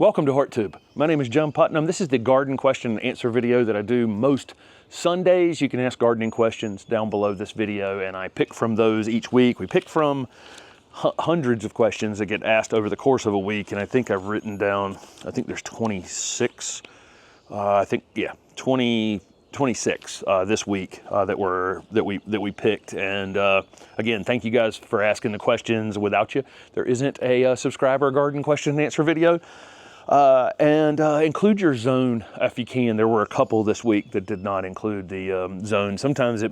Welcome to HortTube. My name is John Putnam. This is the garden question and answer video that I do most Sundays. You can ask gardening questions down below this video, and I pick from those each week. We pick from hundreds of questions that get asked over the course of a week, and I think I've written down, I think there's 26, 26 this week that we picked. And again, thank you guys for asking the questions. Without you, there isn't a subscriber garden question and answer video. Include your zone if you can. There were a couple this week that did not include the zone. Sometimes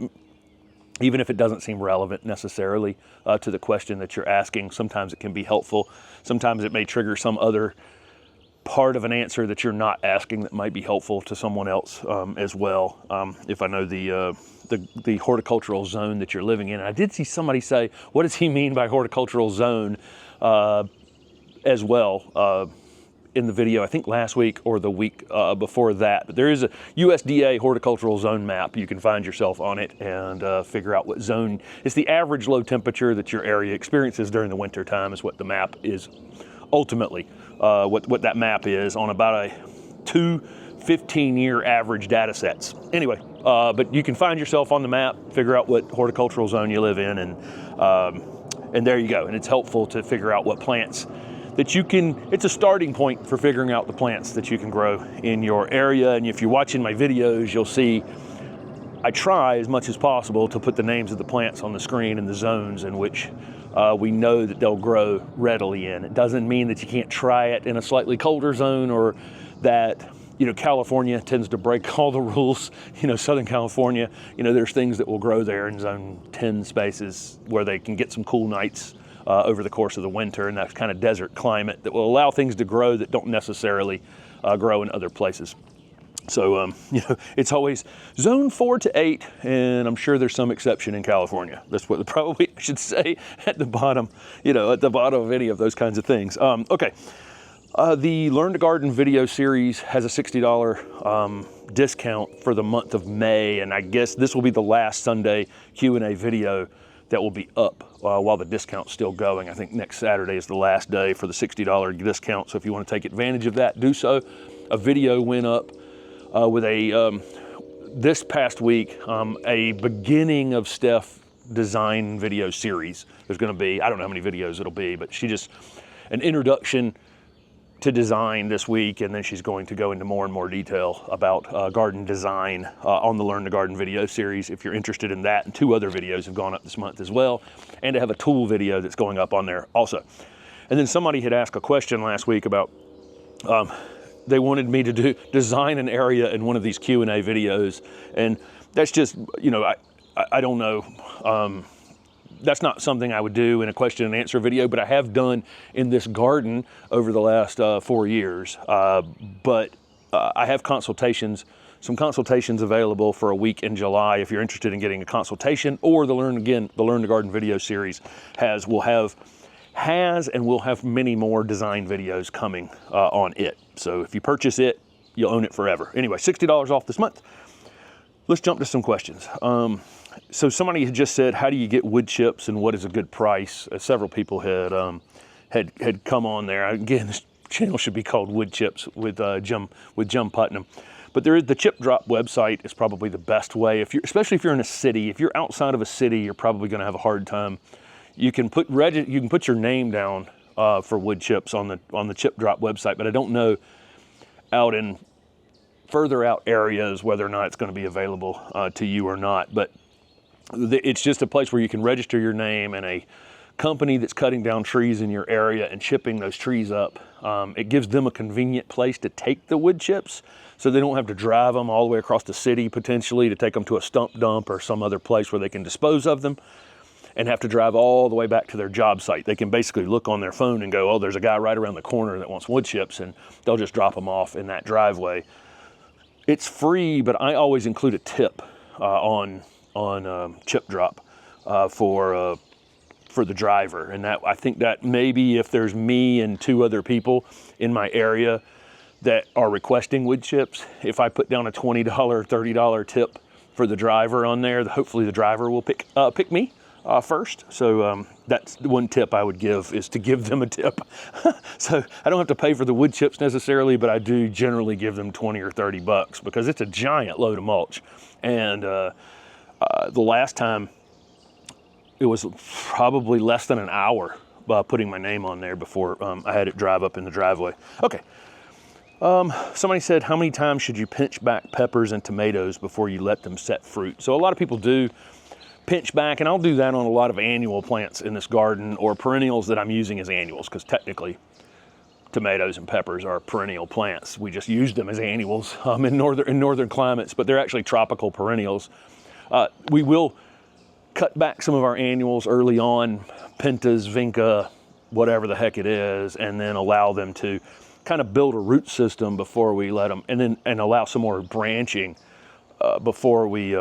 even if it doesn't seem relevant necessarily to the question that you're asking, sometimes it can be helpful. Sometimes it may trigger some other part of an answer that you're not asking that might be helpful to someone else as well. If I know the horticultural zone that you're living in. And I did see somebody say, what does he mean by horticultural zone as well in the video, I think last week or the week before that. But there is a USDA horticultural zone map. You can find yourself on it and figure out what zone. It's the average low temperature that your area experiences during the winter time is what the map is ultimately. What that map is on about two 15-year average data sets. Anyway, but you can find yourself on the map, figure out what horticultural zone you live in, and there you go. And it's helpful to figure out what plants that you can, it's a starting point for figuring out the plants that you can grow in your area. And if you're watching my videos, you'll see I try as much as possible to put the names of the plants on the screen and the zones in which we know that they'll grow readily in. It doesn't mean that you can't try it in a slightly colder zone, or that, California tends to break all the rules. Southern California, there's things that will grow there in zone 10 spaces where they can get some cool nights over the course of the winter, and that kind of desert climate that will allow things to grow that don't necessarily grow in other places. So, it's always zone 4 to 8, and I'm sure there's some exception in California. That's what probably I should say at the bottom, at the bottom of any of those kinds of things. Okay. The Learn to Garden video series has a $60 discount for the month of May, and I guess this will be the last Sunday Q&A video that will be up while the discount's still going. I think next Saturday is the last day for the $60 discount, so if you want to take advantage of that, do so. A video went up with this past week, a beginning of Steph design video series. There's going to be, I don't know how many videos it'll be, but an introduction to design this week, and then she's going to go into more and more detail about garden design on the Learn to Garden video series. If you're interested in that, and 2 other videos have gone up this month as well, and I have a tool video that's going up on there also. And then somebody had asked a question last week about they wanted me to design an area in one of these Q&A videos, and that's just, I don't know. That's not something I would do in a question and answer video, but I have done in this garden over the last 4 years. But I have some consultations available for a week in July if you're interested in getting a consultation, or the Learn to Garden video series will have many more design videos coming on it. So if you purchase it, you'll own it forever. Anyway, $60 off this month. Let's jump to some questions. So somebody had just said, how do you get wood chips and what is a good price? Several people had come on there. Again, this channel should be called Wood Chips with Jim Putnam. But the Chip Drop website is probably the best way, especially if you're in a city. If you're outside of a city, you're probably going to have a hard time. You can put your name down for wood chips on the Chip Drop website, but I don't know out in further out areas whether or not it's going to be available to you or not. But it's just a place where you can register your name, and a company that's cutting down trees in your area and chipping those trees up. It gives them a convenient place to take the wood chips, so they don't have to drive them all the way across the city potentially to take them to a stump dump or some other place where they can dispose of them and have to drive all the way back to their job site. They can basically look on their phone and go, oh, there's a guy right around the corner that wants wood chips, and they'll just drop them off in that driveway. It's free, but I always include a tip on Chip Drop for the driver, and that I think that maybe if there's me and 2 other people in my area that are requesting wood chips, if I put down a $20, $30 tip for the driver on there, hopefully the driver will pick me first. So that's one tip I would give, is to give them a tip. So I don't have to pay for the wood chips necessarily, but I do generally give them 20 or 30 bucks because it's a giant load of mulch. And the last time, it was probably less than an hour putting my name on there before I had it drive up in the driveway. Okay. Somebody said, how many times should you pinch back peppers and tomatoes before you let them set fruit? So a lot of people do pinch back, and I'll do that on a lot of annual plants in this garden, or perennials that I'm using as annuals, because technically tomatoes and peppers are perennial plants. We just use them as annuals in northern climates, but they're actually tropical perennials. We will cut back some of our annuals early on, pentas, vinca, whatever the heck it is, and then allow them to kind of build a root system before we let them, and allow some more branching before we,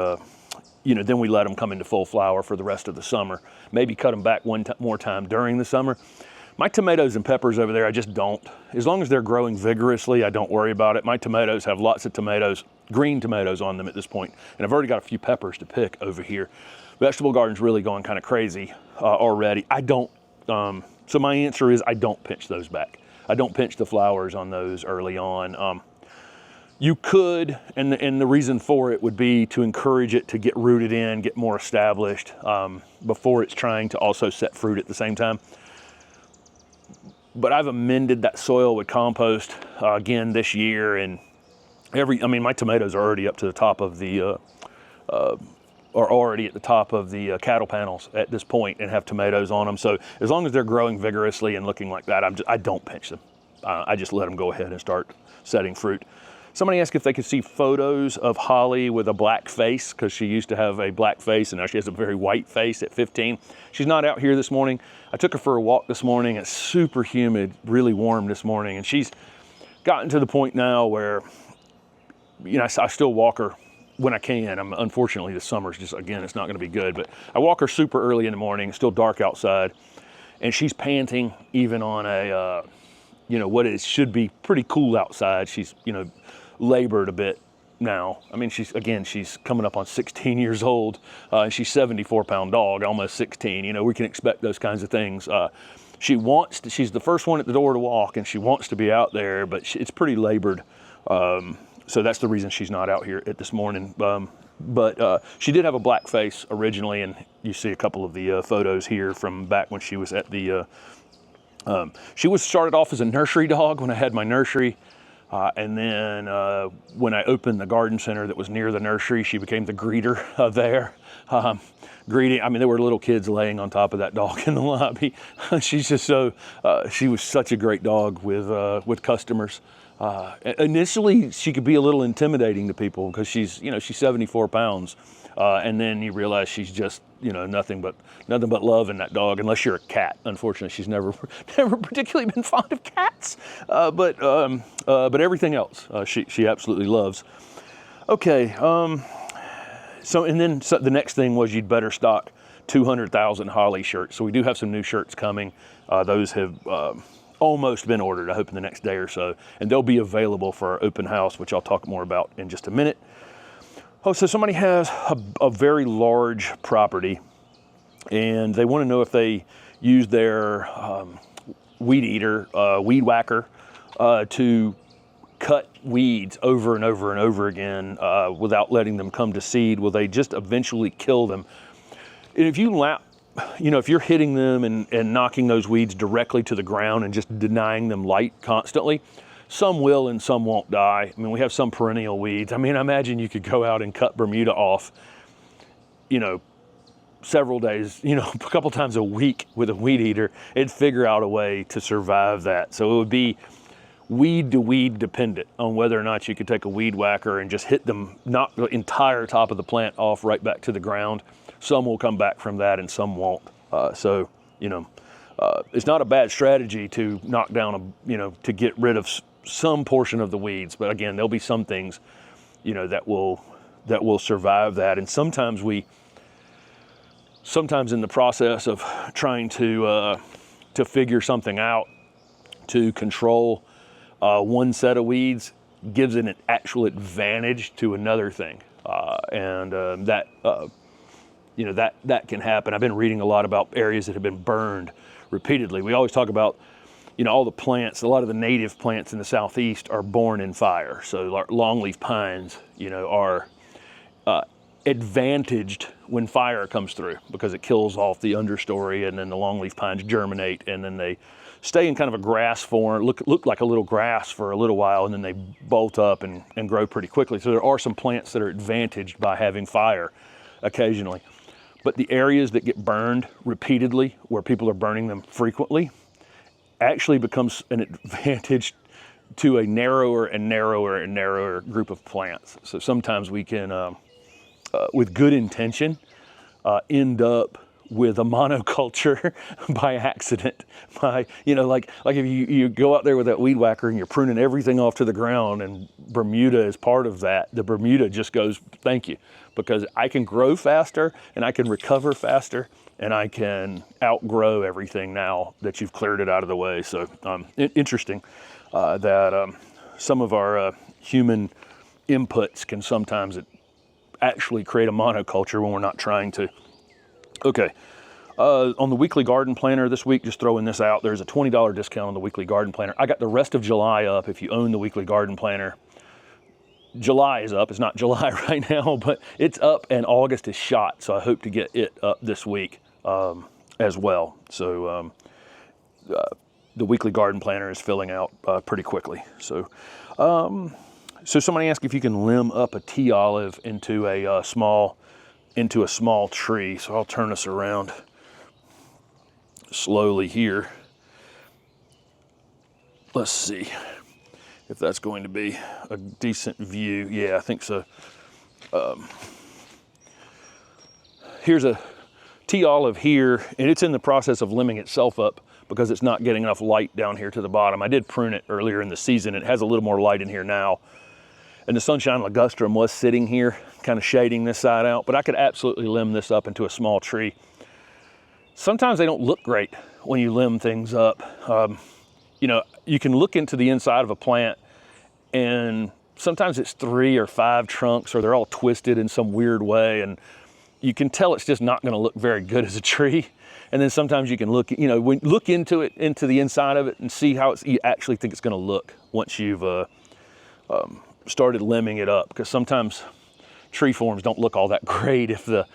then we let them come into full flower for the rest of the summer. Maybe cut them back one more time during the summer. My tomatoes and peppers over there, I just don't. As long as they're growing vigorously, I don't worry about it. My tomatoes have lots of tomatoes, green tomatoes on them at this point, and I've already got a few peppers to pick over here. Vegetable garden's really going kind of crazy already. I don't, so my answer is I don't pinch those back. I don't pinch the flowers on those early on. You could, and the reason for it would be to encourage it to get rooted in, get more established before it's trying to also set fruit at the same time. But I've amended that soil with compost again this year, and my tomatoes are already up to the top of the, are already at the top of the cattle panels at this point and have tomatoes on them. So as long as they're growing vigorously and looking like that, I don't pinch them. I just let them go ahead and start setting fruit. Somebody asked if they could see photos of Holly with a black face, because she used to have a black face and now she has a very white face at 15. She's not out here this morning. I took her for a walk this morning. It's super humid, really warm this morning, and she's gotten to the point now where, I still walk her when I can. Unfortunately, this summer's just, again, it's not going to be good, but I walk her super early in the morning. It's still dark outside, and she's panting even on a, should be pretty cool outside. She's, labored a bit now. I mean, she's coming up on 16 years old, and she's 74-pound dog, almost 16. We can expect those kinds of things. She's the first one at the door to walk, and she wants to be out there, but it's pretty labored. So that's the reason she's not out here at this morning. But she did have a black face originally, and you see a couple of the photos here from back when she was at the, she was started off as a nursery dog when I had my nursery. And then when I opened the garden center that was near the nursery, she became the greeter there. Greeting, there were little kids laying on top of that dog in the lobby. She's just she was such a great dog with customers. Initially, she could be a little intimidating to people because she's 74 pounds. And then you realize she's just, nothing but love in that dog, unless you're a cat. Unfortunately, she's never particularly been fond of cats, but everything else, she absolutely loves. Okay, so the next thing was you'd better stock 200,000 Holly shirts. So we do have some new shirts coming. Those have almost been ordered, I hope in the next day or so, and they'll be available for our open house, which I'll talk more about in just a minute. Oh, so somebody has a very large property, and they want to know if they use their weed eater, weed whacker, to cut weeds over and over and over again without letting them come to seed. Will they just eventually kill them? And if if you're hitting them and knocking those weeds directly to the ground and just denying them light constantly, some will and some won't die. We have some perennial weeds. I imagine you could go out and cut Bermuda off, several days, a couple times a week with a weed eater. It'd figure out a way to survive that. So it would be weed to weed dependent on whether or not you could take a weed whacker and just hit them, knock the entire top of the plant off right back to the ground. Some will come back from that and some won't. It's not a bad strategy to knock down to get rid of some portion of the weeds, but again, there'll be some things, that will survive that. And sometimes in the process of trying to figure something out to control one set of weeds gives it an actual advantage to another thing, you know, that can happen. I've been reading a lot about areas that have been burned repeatedly. We always talk about, you know, all the plants, a lot of the native plants in the Southeast are born in fire. So longleaf pines, you know, are advantaged when fire comes through because it kills off the understory, and then the longleaf pines germinate, and then they stay in kind of a grass form, look like a little grass for a little while, and then they bolt up and grow pretty quickly. So there are some plants that are advantaged by having fire occasionally. But the areas that get burned repeatedly, where people are burning them frequently, actually becomes an advantage to a narrower and narrower and narrower group of plants. So sometimes we can, with good intention, end up with a monoculture by accident. By, you know, like if you go out there with that weed whacker and you're pruning everything off to the ground, and Bermuda is part of that, the Bermuda just goes, thank you, because I can grow faster and I can recover faster and I can outgrow everything now that you've cleared it out of the way. So interesting that some of our human inputs can sometimes actually create a monoculture when we're not trying to. Okay, on the weekly garden planner this week, just throwing this out, there's a $20 discount on the weekly garden planner. I got the rest of July up. If you own the weekly garden planner, July is up. It's not July right now, but it's up, and August is shot. So I hope to get it up this week as well. So the weekly garden planner is filling out pretty quickly. So somebody asked if you can limb up a tea olive into a small tree. So I'll turn us around slowly here. Let's see if that's going to be a decent view. Yeah, I think so. Here's a tea olive here, and it's in the process of limbing itself up because it's not getting enough light down here to the bottom. I did prune it earlier in the season. It has a little more light in here now. And the sunshine ligustrum was sitting here, kind of shading this side out, but I could absolutely limb this up into a small tree. Sometimes they don't look great when you limb things up. You know, you can look into the inside of a plant, and sometimes it's 3 or 5 trunks, or they're all twisted in some weird way, and you can tell it's just not going to look very good as a tree. And then sometimes you can look, you know, look into it, into the inside of it, and see how you actually think it's going to look once you've started limbing it up, because sometimes tree forms don't look all that great if the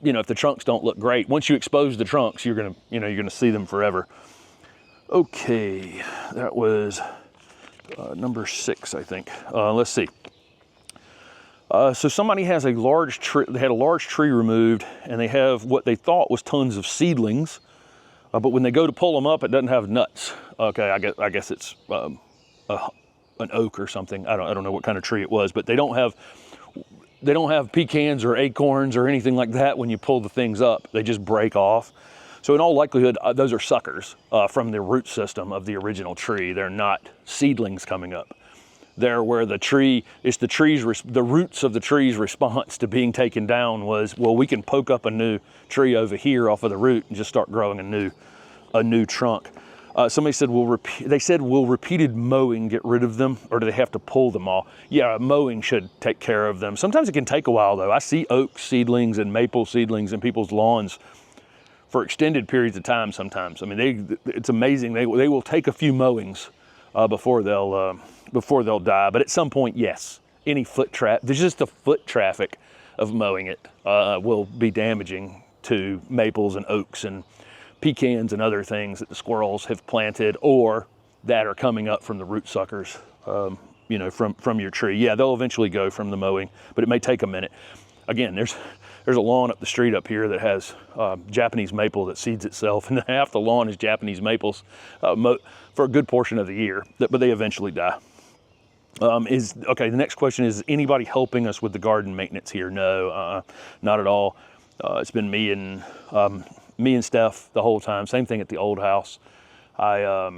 if the trunks don't look great. Once you expose the trunks, you're gonna see them forever. Okay, that was number 6, I think. Let's see. So somebody has a large tree. They had a large tree removed, and they have what they thought was tons of seedlings, but when they go to pull them up, it doesn't have nuts. Okay, I guess it's an oak or something. I don't know what kind of tree it was, but they don't have pecans or acorns or anything like that when you pull the things up. They just break off. So in all likelihood, those are suckers from the root system of the original tree. They're not seedlings coming up. They're where the tree, it's the roots of the tree's response to being taken down was, well, we can poke up a new tree over here off of the root and just start growing a new trunk. Somebody said, will repeated mowing get rid of them, or do they have to pull them all? Yeah, mowing should take care of them. Sometimes it can take a while, though. I see oak seedlings and maple seedlings in people's lawns for extended periods of time sometimes. I mean, it's amazing. They will take a few mowings before they'll die. But at some point, yes, there's just the foot traffic of mowing it will be damaging to maples and oaks and pecans and other things that the squirrels have planted or that are coming up from the root suckers, from your tree. Yeah, they'll eventually go from the mowing, but it may take a minute. Again, there's a lawn up the street up here that has Japanese maple that seeds itself, and half the lawn is Japanese maples for a good portion of the year, but they eventually die. The next question is anybody helping us with the garden maintenance here? No, not at all. It's been me and Steph the whole time. Same thing at the old house. I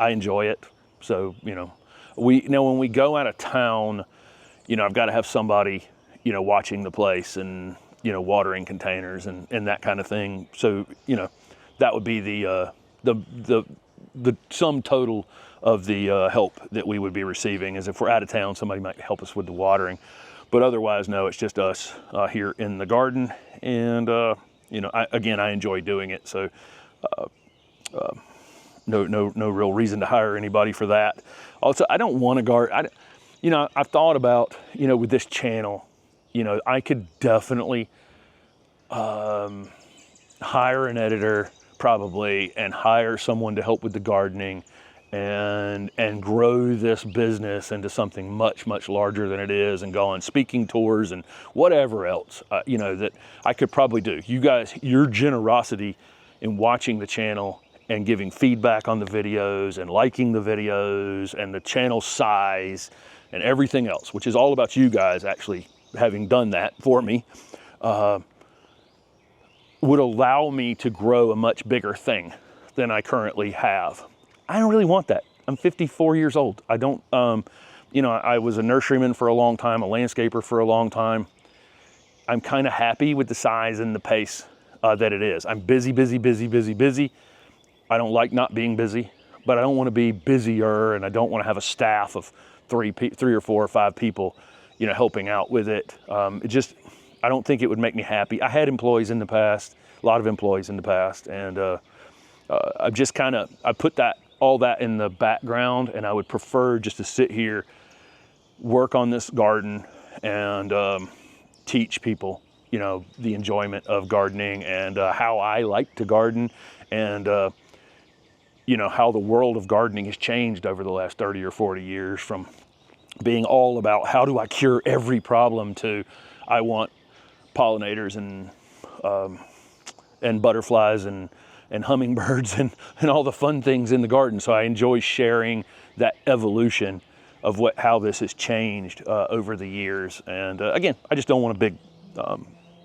enjoy it. So, when we go out of town, I've got to have somebody, watching the place and, watering containers and that kind of thing. So, that would be the sum total of the help that we would be receiving, is if we're out of town, somebody might help us with the watering. But otherwise, no, it's just us here in the garden. And, you know, I enjoy doing it. So no real reason to hire anybody for that. Also, I don't want to garden. You know, I've thought about, you know, with this channel, you know, I could definitely hire an editor probably and hire someone to help with the gardening and grow this business into something much, much larger than it is, and go on speaking tours and whatever else, you know, that I could probably do. You guys, your generosity in watching the channel and giving feedback on the videos and liking the videos and the channel size and everything else, which is all about you guys actually having done that for me, would allow me to grow a much bigger thing than I currently have. I don't really want that. I'm 54 years old. I don't, you know, I was a nurseryman for a long time, a landscaper for a long time. I'm kind of happy with the size and the pace that it is. I'm busy. I don't like not being busy, but I don't want to be busier, and I don't want to have a staff of three or four or five people, you know, helping out with it. I don't think it would make me happy. I had employees in the past, a lot of employees in the past, and I've just kind of, I put all that in the background, and I would prefer just to sit here, work on this garden, and teach people, you know, the enjoyment of gardening and how I like to garden, and you know, how the world of gardening has changed over the last 30 or 40 years, from being all about how do I cure every problem to I want pollinators and butterflies and hummingbirds and all the fun things in the garden. So I enjoy sharing that evolution of how this has changed over the years. And again, I just don't want a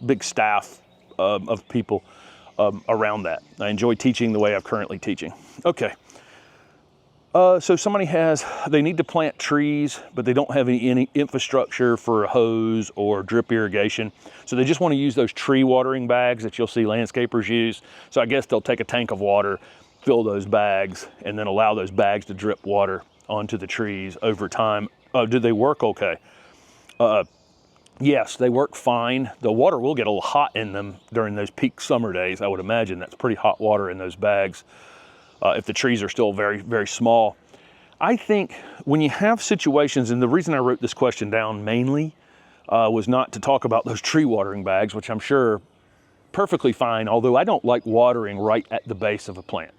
big staff of people around that. I enjoy teaching the way I'm currently teaching. Okay. So they need to plant trees, but they don't have any infrastructure for a hose or drip irrigation. So they just want to use those tree watering bags that you'll see landscapers use. So I guess they'll take a tank of water, fill those bags, and then allow those bags to drip water onto the trees over time. Do they work okay? Yes, they work fine. The water will get a little hot in them during those peak summer days. I would imagine that's pretty hot water in those bags. If the trees are still very, very small. I think when you have situations, and the reason I wrote this question down mainly was not to talk about those tree watering bags, which I'm sure are perfectly fine, although I don't like watering right at the base of a plant.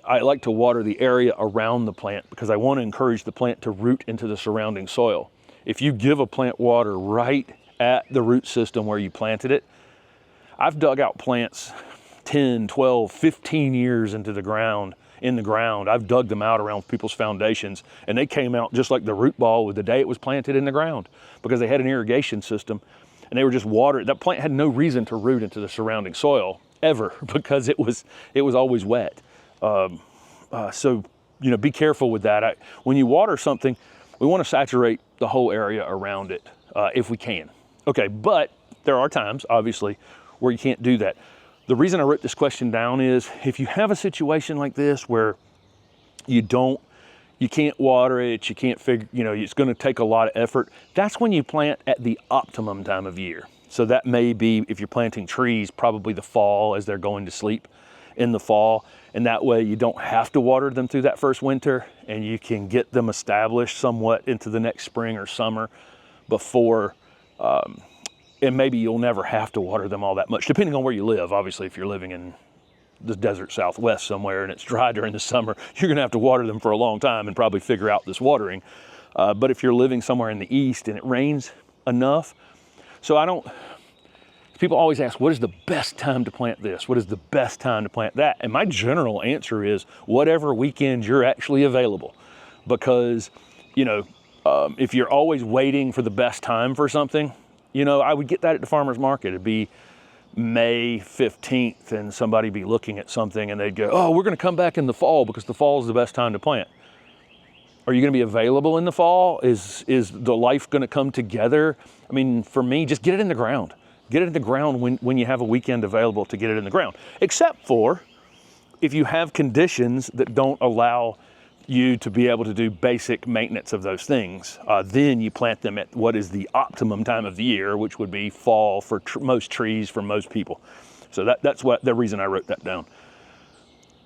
I like to water the area around the plant because I want to encourage the plant to root into the surrounding soil. If you give a plant water right at the root system where you planted it, I've dug out plants 10, 12, 15 years in the ground. I've dug them out around people's foundations, and they came out just like the root ball with the day it was planted in the ground, because they had an irrigation system and they were just watering. That plant had no reason to root into the surrounding soil ever because it was always wet. So, you know, be careful with that. When you water something, we want to saturate the whole area around it if we can. Okay, but there are times, obviously, where you can't do that. The reason I wrote this question down is if you have a situation like this where you can't water it, you can't figure, you know, it's going to take a lot of effort, that's when you plant at the optimum time of year. So that may be, if you're planting trees, probably the fall as they're going to sleep in the fall. And that way you don't have to water them through that first winter, and you can get them established somewhat into the next spring or summer before, and maybe you'll never have to water them all that much, depending on where you live. Obviously, if you're living in the desert Southwest somewhere and it's dry during the summer, you're gonna have to water them for a long time and probably figure out this watering. But if you're living somewhere in the East and it rains enough, people always ask, what is the best time to plant this? What is the best time to plant that? And my general answer is whatever weekend you're actually available. Because, you know, if you're always waiting for the best time for something, you know, I would get that at the farmer's market. It'd be May 15th and somebody be looking at something and they'd go, oh, we're gonna come back in the fall because the fall is the best time to plant. Are you gonna be available in the fall? Is the life gonna come together? I mean, for me, just get it in the ground. Get it in the ground when you have a weekend available to get it in the ground. Except for if you have conditions that don't allow you to be able to do basic maintenance of those things. Then you plant them at what is the optimum time of the year, which would be fall for most trees, for most people. So that's what the reason I wrote that down.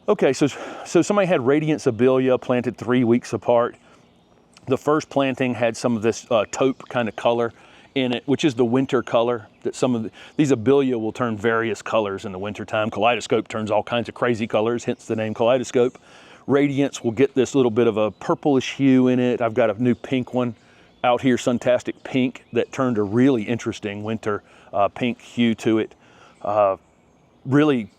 Okay, so somebody had Radiance Abelia planted 3 weeks apart. The first planting had some of this taupe kind of color in it, which is the winter color that these Abelia will turn various colors in the wintertime. Kaleidoscope turns all kinds of crazy colors, hence the name Kaleidoscope. Radiance will get this little bit of a purplish hue in it. I've got a new pink one out here, Suntastic Pink, that turned a really interesting winter pink hue to it. Really,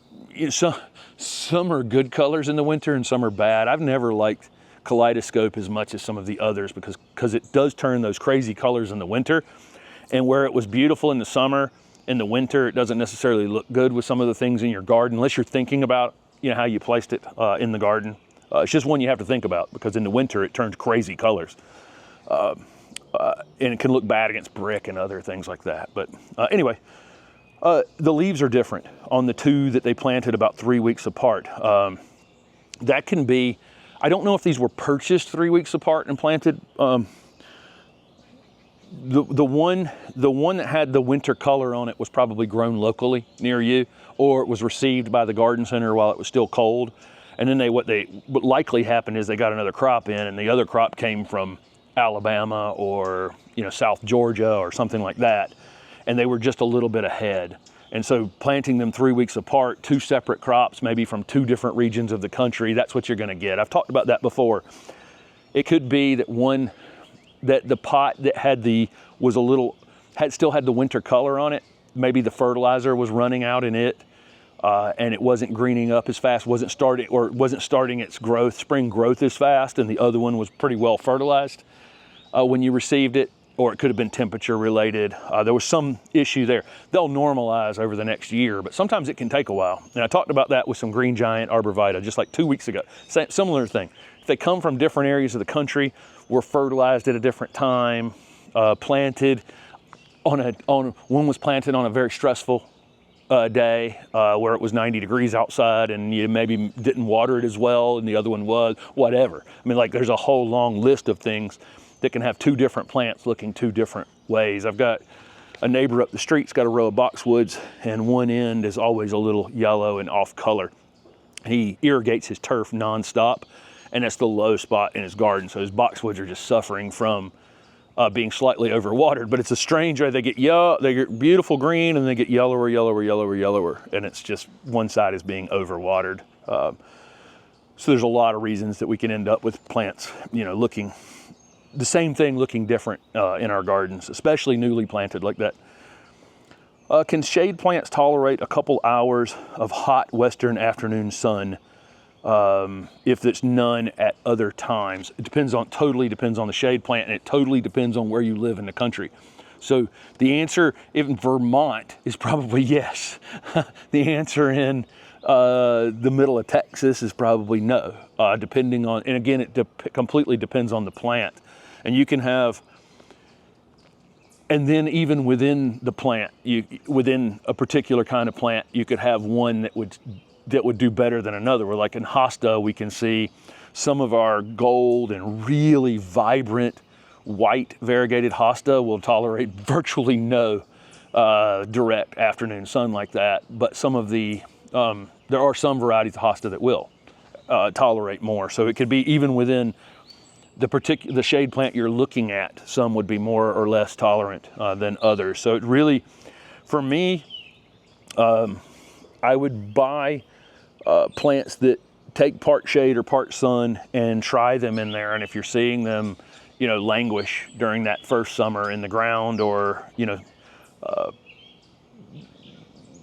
some are good colors in the winter and some are bad. I've never liked Kaleidoscope as much as some of the others because it does turn those crazy colors in the winter. And where it was beautiful in the summer, in the winter, it doesn't necessarily look good with some of the things in your garden, unless you're thinking about how you placed it in the garden. It's just one you have to think about, because in the winter it turns crazy colors. And it can look bad against brick and other things like that. But anyway, the leaves are different on the two that they planted about 3 weeks apart. That can be, I don't know if these were purchased 3 weeks apart and planted. The one that had the winter color on it was probably grown locally near you, or it was received by the garden center while it was still cold. And then what likely happened is they got another crop in, and the other crop came from Alabama or South Georgia or something like that, and they were just a little bit ahead. And so planting them 3 weeks apart, two separate crops, maybe from two different regions of the country, that's what you're going to get. I've talked about that before. It could be that the pot that still had the winter color on it, maybe the fertilizer was running out in it, and it wasn't greening up as fast, wasn't starting its growth, spring growth as fast, and the other one was pretty well fertilized when you received it. Or it could have been temperature related. There was some issue there. They'll normalize over the next year, but sometimes it can take a while. And I talked about that with some green giant arborvitae just like 2 weeks ago. Similar thing. If they come from different areas of the country, were fertilized at a different time, planted one was planted on a very stressful day where it was 90 degrees outside and you maybe didn't water it as well, and the other one was, whatever. I mean, like, there's a whole long list of things that can have two different plants looking two different ways. I've got a neighbor up the street's got a row of boxwoods, and one end is always a little yellow and off color. He irrigates his turf nonstop, and that's the low spot in his garden. So his boxwoods are just suffering from being slightly overwatered. But it's a strange way. They get beautiful green, and they get yellower, and it's just one side is being overwatered. So there's a lot of reasons that we can end up with plants, looking the same thing, looking different in our gardens, especially newly planted like that. Can shade plants tolerate a couple hours of hot western afternoon sun if there's none at other times? It totally depends on the shade plant, and it totally depends on where you live in the country. So the answer in Vermont is probably yes. The answer in the middle of Texas is probably no, depending on, and again, it completely depends on the plant. And you can have, and then even within the plant, within a particular kind of plant, you could have one that would do better than another. Where, like in hosta, we can see some of our gold and really vibrant white variegated hosta will tolerate virtually no direct afternoon sun like that. But some of there are some varieties of hosta that will tolerate more. So it could be even within the shade plant you're looking at, some would be more or less tolerant than others. So it really, for me, I would buy plants that take part shade or part sun and try them in there. And if you're seeing them, languish during that first summer in the ground, or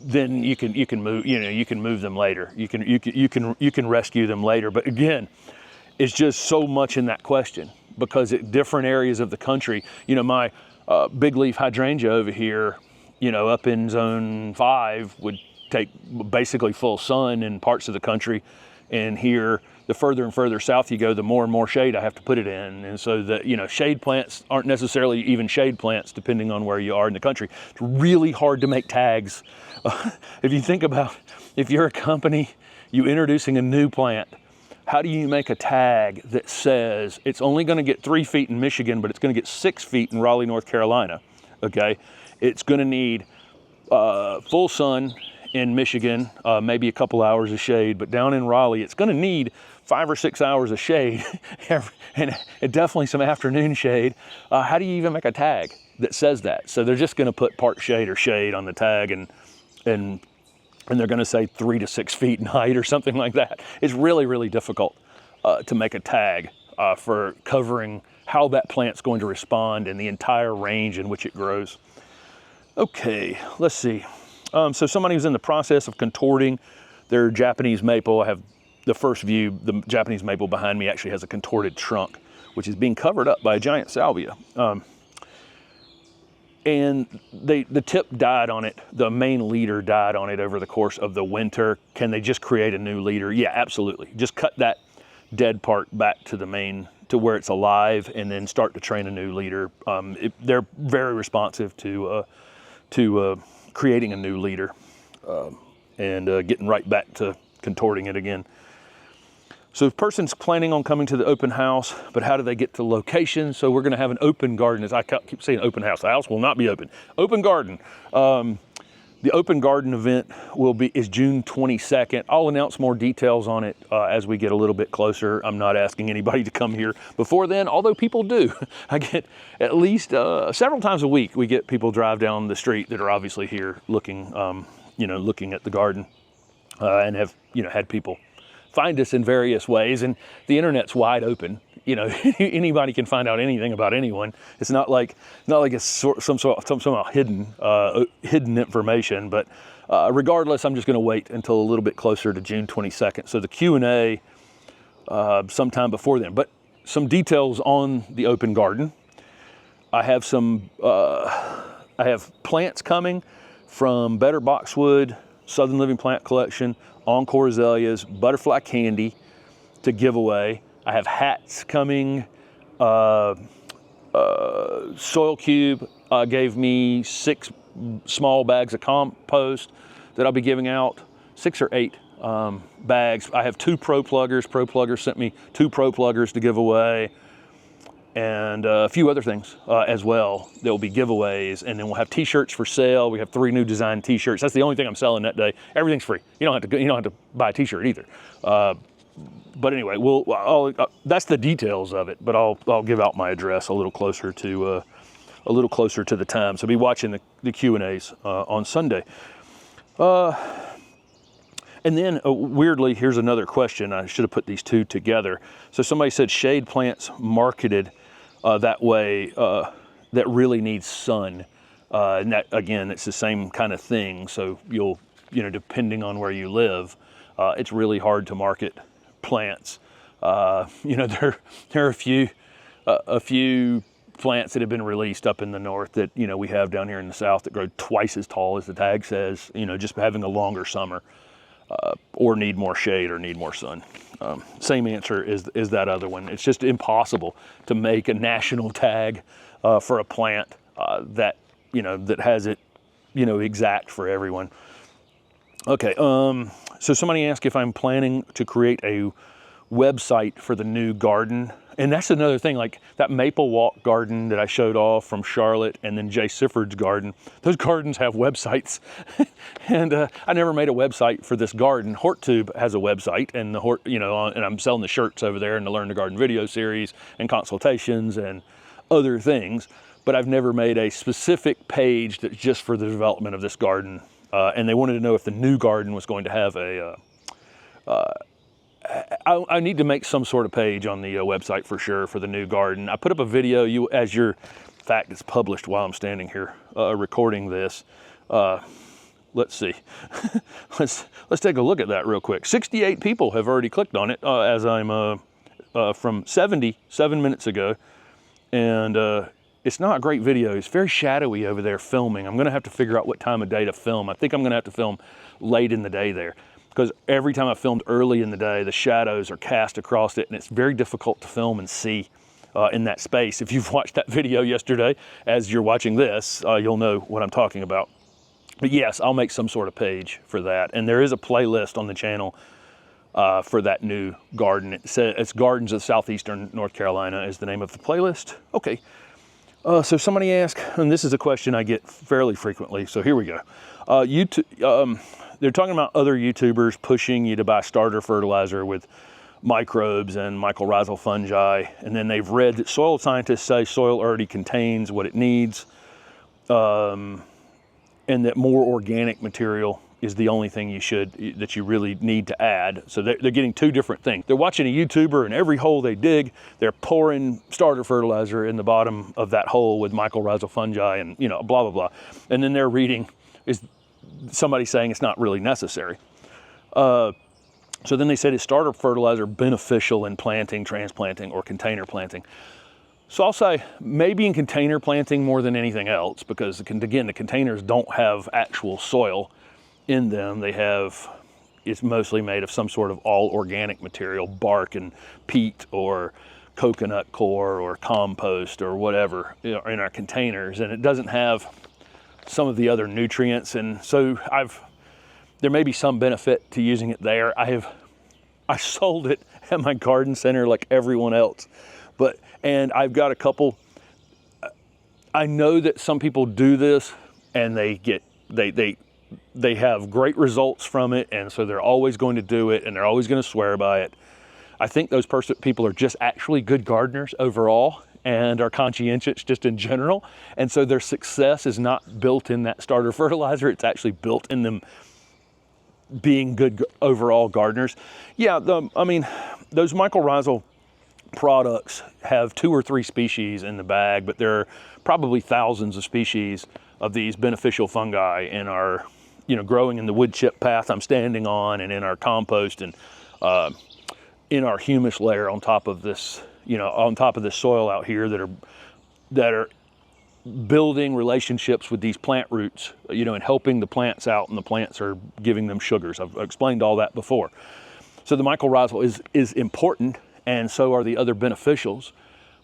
then you can move. You can move them later. You can rescue them later. But again, it's just so much in that question, because at different areas of the country, my big leaf hydrangea over here, up in zone 5 would take basically full sun in parts of the country. And here, the further and further south you go, the more and more shade I have to put it in. And so shade plants aren't necessarily even shade plants depending on where you are in the country. It's really hard to make tags. If you think about, if you're a company, you introducing a new plant, how do you make a tag that says it's only going to get 3 feet in Michigan, but it's going to get 6 feet in Raleigh, North Carolina? Okay, it's going to need full sun in Michigan, maybe a couple hours of shade, but down in Raleigh, it's going to need 5 or 6 hours of shade and definitely some afternoon shade. How do you even make a tag that says that? So they're just going to put part shade or shade on the tag, and they're going to say 3 to 6 feet in height or something like that. It's really, really difficult to make a tag for covering how that plant's going to respond and the entire range in which it grows. Okay, let's see. So somebody who's in the process of contorting their Japanese maple. I have the first view. The Japanese maple behind me actually has a contorted trunk, which is being covered up by a giant salvia. And the tip died on it. The main leader died on it over the course of the winter. Can they just create a new leader? Yeah, absolutely. Just cut that dead part back to the main, to where it's alive, and then start to train a new leader. They're very responsive to creating a new leader and getting right back to contorting it again. So if a person's planning on coming to the open house, but how do they get to location? So we're going to have an open garden. As I keep saying open house, the house will not be open. Open garden. The open garden event is June 22nd. I'll announce more details on it as we get a little bit closer. I'm not asking anybody to come here before then, although people do. I get at least several times a week, we get people drive down the street that are obviously here looking, looking at the garden, and have, had people find us in various ways. And the internet's wide open. Anybody can find out anything about anyone. It's not like it's somehow hidden information. But regardless, I'm just going to wait until a little bit closer to June 22nd. So the Q&A sometime before then. But some details on the open garden. I have plants coming from Better Boxwood, Southern Living Plant Collection, Encore Azaleas, Butterfly Candy to give away. I have hats coming. Soil Cube gave me 6 small bags of compost that I'll be giving out, 6 or 8 bags. I have 2 Pro Pluggers. Pro Pluggers sent me 2 Pro Pluggers to give away, and a few other things as well. There will be giveaways, and then we'll have T-shirts for sale. We have 3 new design T-shirts. That's the only thing I'm selling that day. Everything's free. You don't have to buy a T-shirt either. But anyway, that's the details of it. But I'll give out my address a little closer to the time. So be watching the Q&As on Sunday. And then weirdly, here's another question. I should have put these two together. So somebody said shade plants marketed that way that really needs sun. And that, again, it's the same kind of thing. So depending on where you live, it's really hard to market plants. There are a few plants that have been released up in the north that we have down here in the south that grow twice as tall as the tag says. Just having a longer summer, or need more shade or need more sun. Same answer is that other one. It's just impossible to make a national tag for a plant that has it exact for everyone. Okay. So somebody asked if I'm planning to create a website for the new garden. And that's another thing, like that Maple Walk garden that I showed off from Charlotte, and then Jay Sifford's garden. Those gardens have websites. And I never made a website for this garden. HortTube has a website, and and I'm selling the shirts over there and the Learn to Garden video series and consultations and other things. But I've never made a specific page that's just for the development of this garden. And they wanted to know if the new garden was going to have I need to make some sort of page on the website for sure for the new garden. I put up a video, in fact, it's published while I'm standing here recording this. Let's see. let's take a look at that real quick. 68 people have already clicked on it as I'm from 77 minutes ago. And it's not a great video. It's very shadowy over there filming. I'm going to have to figure out what time of day to film. I think I'm going to have to film late in the day there, because every time I filmed early in the day, the shadows are cast across it, and it's very difficult to film and see in that space. If you've watched that video yesterday, as you're watching this, you'll know what I'm talking about. But yes, I'll make some sort of page for that. And there is a playlist on the channel for that new garden. It's Gardens of Southeastern North Carolina is the name of the playlist. Okay, so somebody asked, and this is a question I get fairly frequently, so here we go. They're talking about other YouTubers pushing you to buy starter fertilizer with microbes and mycorrhizal fungi, and then they've read that soil scientists say soil already contains what it needs, and that more organic material is the only thing that you really need to add. So they're getting two different things. They're watching a YouTuber, and every hole they dig, they're pouring starter fertilizer in the bottom of that hole with mycorrhizal fungi and blah, blah, blah. And then they're reading is somebody saying it's not really necessary. So then they said, is starter fertilizer beneficial in planting, transplanting, or container planting? So I'll say maybe in container planting more than anything else, because again, the containers don't have actual soil in them. It's mostly made of some sort of all organic material, bark and peat or coconut coir or compost or whatever in our containers, and it doesn't have some of the other nutrients. And so there may be some benefit to using it there. I sold it at my garden center like everyone else, and I've got a couple. I know that some people do this and they have great results from it, and so they're always going to do it and they're always going to swear by it. I think those people are just actually good gardeners overall and are conscientious just in general, and so their success is not built in that starter fertilizer. It's actually built in them being good overall gardeners. Yeah, those mycorrhizal products have 2 or 3 species in the bag, but there are probably thousands of species of these beneficial fungi in our, growing in the wood chip path I'm standing on, and in our compost, and in our humus layer on top of this, on top of this soil out here that are building relationships with these plant roots, and helping the plants out, and the plants are giving them sugars. I've explained all that before. So the mycorrhizal is important, and so are the other beneficials,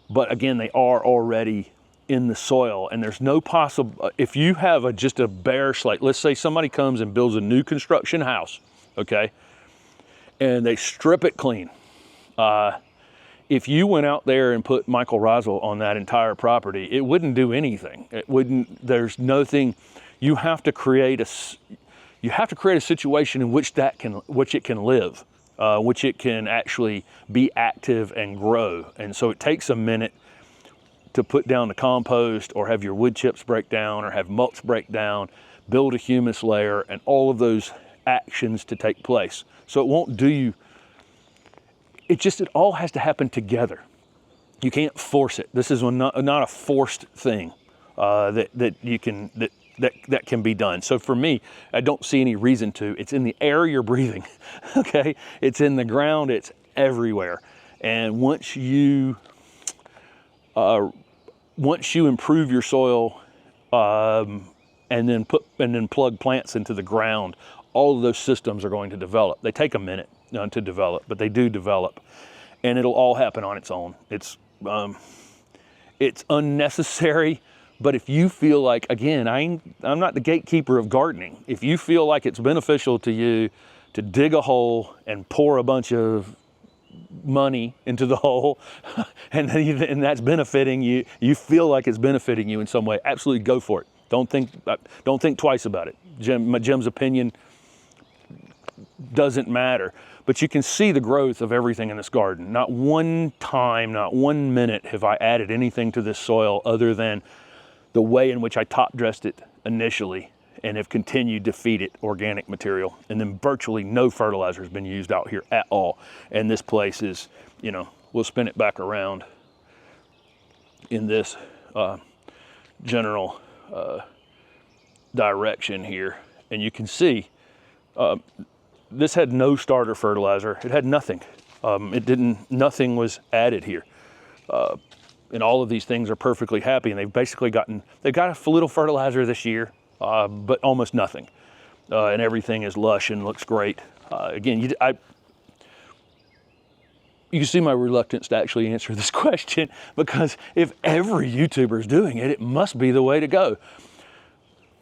but again, they are already in the soil, and there's no possible, if you have just a bare slate, let's say somebody comes and builds a new construction house, okay, and they strip it clean. If you went out there and put mycorrhizal on that entire property, it wouldn't do anything. There's nothing. You have to create a situation in which it can live, which it can actually be active and grow. And so it takes a minute to put down the compost, or have your wood chips break down, or have mulch break down, build a humus layer, and all of those actions to take place. So it won't do you. It all has to happen together. You can't force it. This is not a forced thing that can be done. So for me, I don't see any reason to. It's in the air you're breathing, okay? It's in the ground. It's everywhere. And once you improve your soil and then plug plants into the ground, all of those systems are going to develop. They take a minute to develop, but they do develop, and it'll all happen on its own. It's unnecessary, but if you feel like, again, I'm not the gatekeeper of gardening. If you feel like it's beneficial to you to dig a hole and pour a bunch of money into the hole, and that's benefiting you, you feel like it's benefiting you in some way, absolutely go for it. Don't think twice about it. Jim's opinion doesn't matter. But you can see the growth of everything in this garden. Not one time, not 1 minute have I added anything to this soil other than the way in which I top dressed it initially, and have continued to feed it organic material. And then virtually no fertilizer has been used out here at all. And this place is, we'll spin it back around in this general direction here. And you can see, this had no starter fertilizer. It had nothing. Nothing was added here. And all of these things are perfectly happy, and they've got a little fertilizer this year, but almost nothing. And everything is lush and looks great. Again, you see my reluctance to actually answer this question, because if every YouTuber is doing it, it must be the way to go.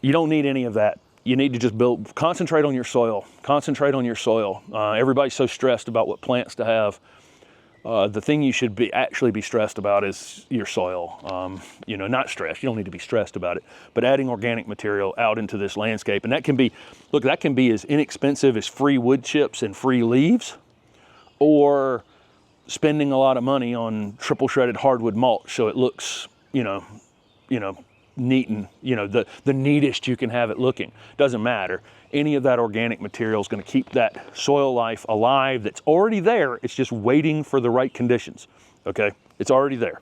You don't need any of that. you need to just concentrate on your soil. Concentrate on your soil. Everybody's so stressed about what plants to have. The thing you should actually be stressed about is your soil. You know, not stressed. You don't need to be stressed about it, but adding organic material out into this landscape, and that can be, look, that can be as inexpensive as free wood chips and free leaves, or spending a lot of money on triple shredded hardwood mulch so it looks, you know, neat and, you know, the neatest you can have it looking. Doesn't matter. Any of that organic material is going to keep that soil life alive that's already there. It's just waiting for the right conditions. Okay, it's already there.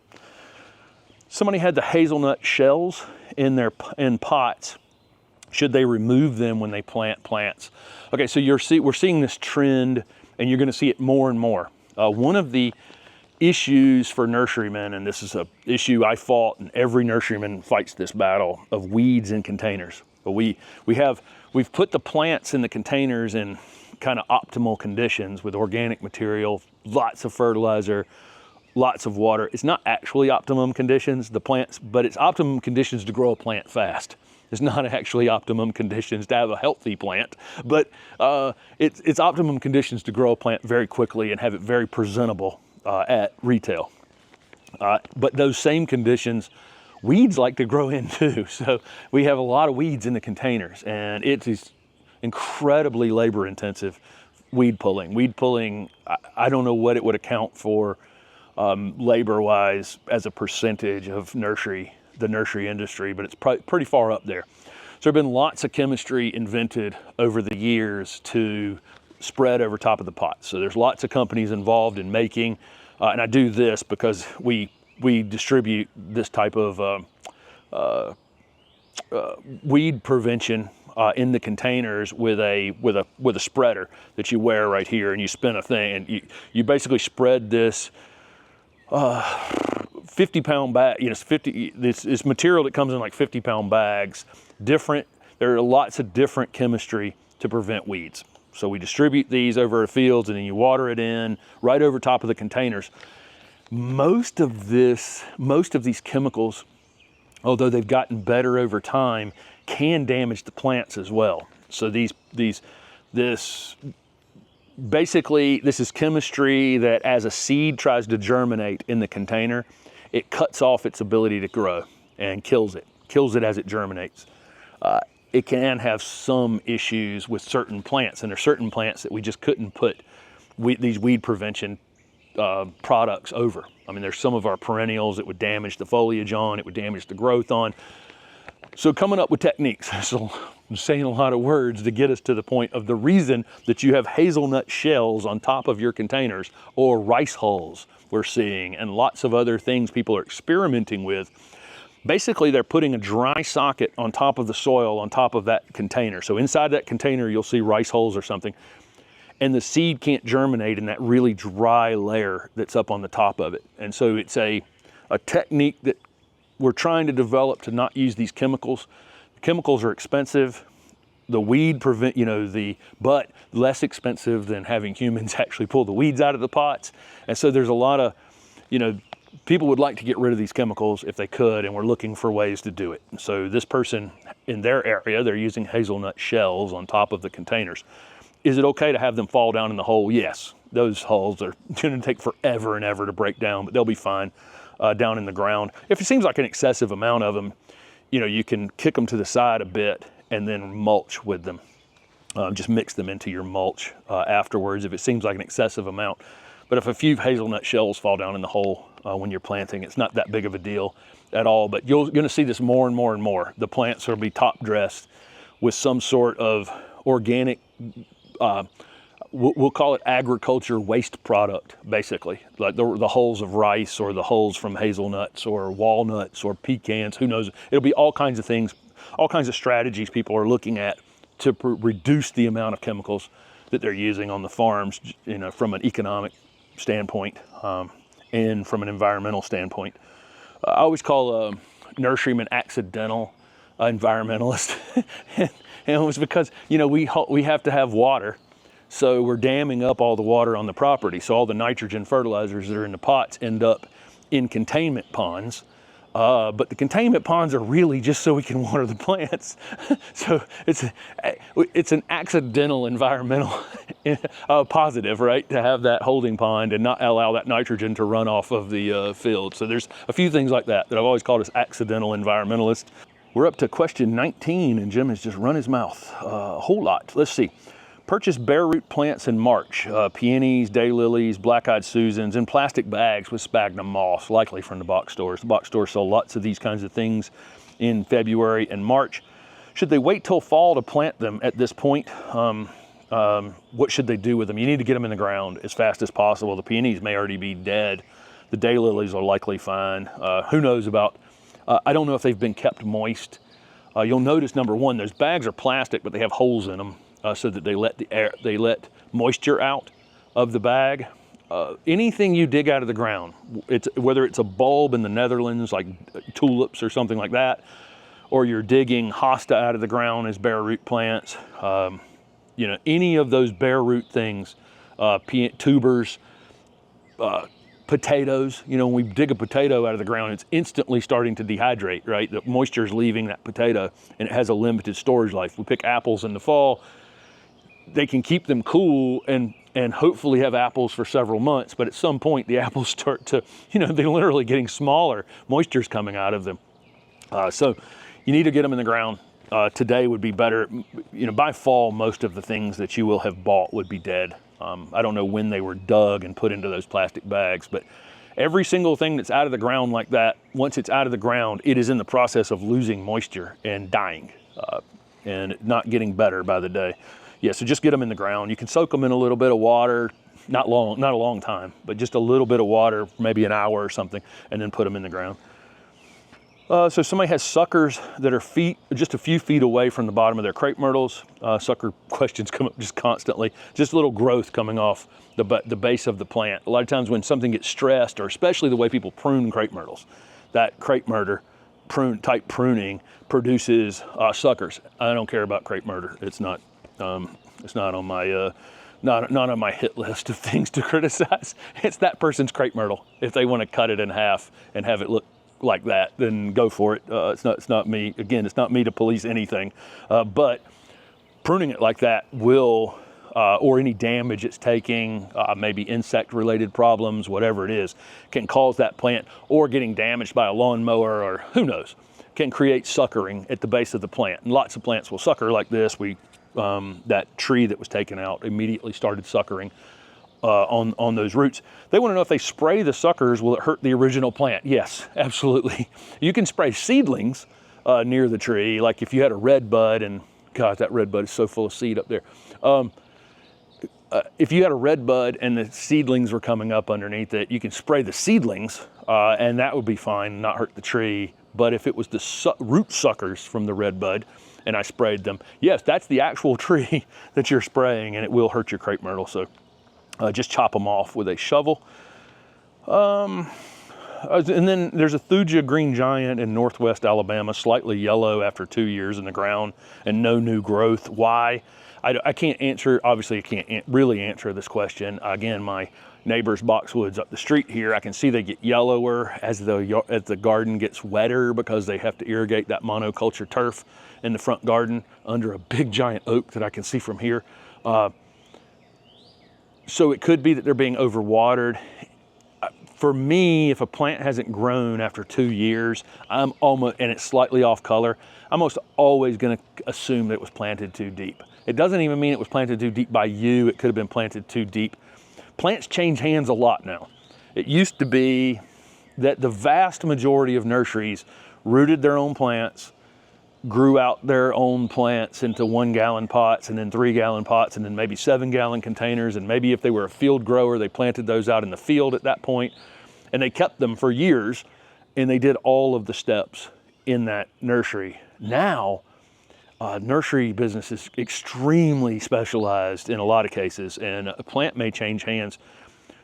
Somebody had the hazelnut shells in pots. Should they remove them when they plant plants? Okay, so we're seeing this trend, and you're going to see it more and more. One of the issues for nurserymen, and this is an issue I fought, and every nurseryman fights this battle, of weeds in containers. But we've put the plants in the containers in kind of optimal conditions with organic material, lots of fertilizer, lots of water. It's not actually optimum conditions, but it's optimum conditions to grow a plant fast. It's not actually optimum conditions to have a healthy plant, but it's optimum conditions to grow a plant very quickly and have it very presentable at retail. But those same conditions, weeds like to grow in too. So we have a lot of weeds in the containers, and it is incredibly labor intensive weed pulling. Weed pulling, I don't know what it would account for labor wise as a percentage of the nursery industry, but it's pretty far up there. So there have been lots of chemistry invented over the years to spread over top of the pot. So there's lots of companies involved in making, and I do this because we distribute this type of weed prevention in the containers with a spreader that you wear right here, and you spin a thing, and you basically spread this 50-pound bag. You know, this material that comes in like 50-pound bags. There are lots of different chemistry to prevent weeds. So we distribute these over our fields, and then you water it in right over top of the containers. Most of these chemicals, although they've gotten better over time, can damage the plants as well. So this is chemistry that, as a seed tries to germinate in the container, it cuts off its ability to grow and kills it as it germinates. It can have some issues with certain plants, and there are certain plants that we just couldn't put these weed prevention products over. I mean, there's some of our perennials that would damage the foliage on, it would damage the growth on. So coming up with techniques, so I'm saying a lot of words to get us to the point of the reason that you have hazelnut shells on top of your containers, or rice hulls we're seeing, and lots of other things people are experimenting with. Basically, they're putting a dry socket on top of the soil, on top of that container. So inside that container, you'll see rice hulls or something, and the seed can't germinate in that really dry layer that's up on the top of it. And so it's a technique that we're trying to develop to not use these chemicals. The chemicals are expensive. The weed but less expensive than having humans actually pull the weeds out of the pots. And so there's a lot of, people would like to get rid of these chemicals if they could, and we're looking for ways to do it. So this person in their area, they're using hazelnut shells on top of the containers. Is it okay to have them fall down in the hole? Yes. Those hulls are going to take forever and ever to break down, but they'll be fine down in the ground. If it seems like an excessive amount of them, you can kick them to the side a bit and then mulch with them. Just mix them into your mulch afterwards if it seems like an excessive amount. But if a few hazelnut shells fall down in the hole when you're planting, it's not that big of a deal at all. But you're going to see this more and more and more. The plants will be top dressed with some sort of organic, we'll call it agriculture waste product, basically. Like the hulls of rice, or the hulls from hazelnuts or walnuts or pecans, who knows. It'll be all kinds of things, all kinds of strategies people are looking at to reduce the amount of chemicals that they're using on the farms, from an economic standpoint and from an environmental standpoint. I always call a nurseryman accidental environmentalist. And it was because, we have to have water. So we're damming up all the water on the property. So all the nitrogen fertilizers that are in the pots end up in containment ponds But the containment ponds are really just so we can water the plants. So it's an accidental environmental positive, right? To have that holding pond and not allow that nitrogen to run off of the field. So there's a few things like that I've always called as accidental environmentalists. We're up to question 19 and Jim has just run his mouth a whole lot. Let's see. Purchase bare root plants in March, peonies, daylilies, black-eyed Susans in plastic bags with sphagnum moss, likely from the box stores. The box stores sell lots of these kinds of things in February and March. Should they wait till fall to plant them at this point? What should they do with them? You need to get them in the ground as fast as possible. The peonies may already be dead. The daylilies are likely fine. Who knows about, I don't know if they've been kept moist. You'll notice, number one, those bags are plastic, but they have holes in them. So that they let moisture out of the bag. Anything you dig out of the ground, whether it's a bulb in the Netherlands, like tulips or something like that, or you're digging hosta out of the ground as bare root plants, you know, any of those bare root things, tubers, potatoes. You know, when we dig a potato out of the ground, it's instantly starting to dehydrate, right? The moisture is leaving that potato and it has a limited storage life. We pick apples in the fall. They can keep them cool and hopefully have apples for several months, but at some point the apples start to, you know, they're literally getting smaller. Moisture's coming out of them. So you need to get them in the ground. Today would be better. You know, by fall, most of the things that you will have bought would be dead. I don't know when they were dug and put into those plastic bags, but every single thing that's out of the ground like that, once it's out of the ground, it is in the process of losing moisture and dying and not getting better by the day. Yeah, so just get them in the ground. You can soak them in a little bit of water, not a long time, but just a little bit of water, maybe an hour or something, and then put them in the ground. So somebody has suckers that are just a few feet away from the bottom of their crepe myrtles. Sucker questions come up just constantly. Just a little growth coming off the base of the plant. A lot of times when something gets stressed, or especially the way people prune crepe myrtles, that crepe myrtle type pruning produces suckers. I don't care about crepe myrtle. It's not on my not on my hit list of things to criticize. It's that person's crepe myrtle. If they want to cut it in half and have it look like that, then go for it. It's not me. Again, it's not me to police anything. But pruning it like that will, or any damage it's taking, maybe insect-related problems, whatever it is, can cause that plant, or getting damaged by a lawnmower, or who knows, can create suckering at the base of the plant. And lots of plants will sucker like this. That tree that was taken out immediately started suckering on those roots. They want to know if they spray the suckers, will it hurt the original plant? Yes, absolutely. You can spray seedlings near the tree, like if you had a red bud, and God, that red bud is so full of seed up there. If you had a red bud and the seedlings were coming up underneath it, you can spray the seedlings and that would be fine, not hurt the tree. But if it was the root suckers from the red bud and I sprayed them, yes, that's the actual tree that you're spraying, and it will hurt your crepe myrtle. So just chop them off with a shovel. And then there's a Thuja green giant in northwest Alabama, slightly yellow after 2 years in the ground and no new growth. Why? I can't answer, obviously I can't really answer this question. Again, my neighbor's boxwoods up the street here, I can see they get yellower as the garden gets wetter because they have to irrigate that monoculture turf in the front garden under a big giant oak that I can see from here. So it could be that they're being overwatered. For me, if a plant hasn't grown after 2 years, and it's slightly off color, I'm almost always going to assume that it was planted too deep. It doesn't even mean it was planted too deep by you. It could have been planted too deep. Plants change hands a lot now. It used to be that the vast majority of nurseries rooted their own plants, grew out their own plants into 1 gallon pots, and then 3 gallon pots, and then maybe 7 gallon containers. And maybe if they were a field grower, they planted those out in the field at that point, and they kept them for years, and they did all of the steps in that nursery. Now, nursery business is extremely specialized in a lot of cases, and a plant may change hands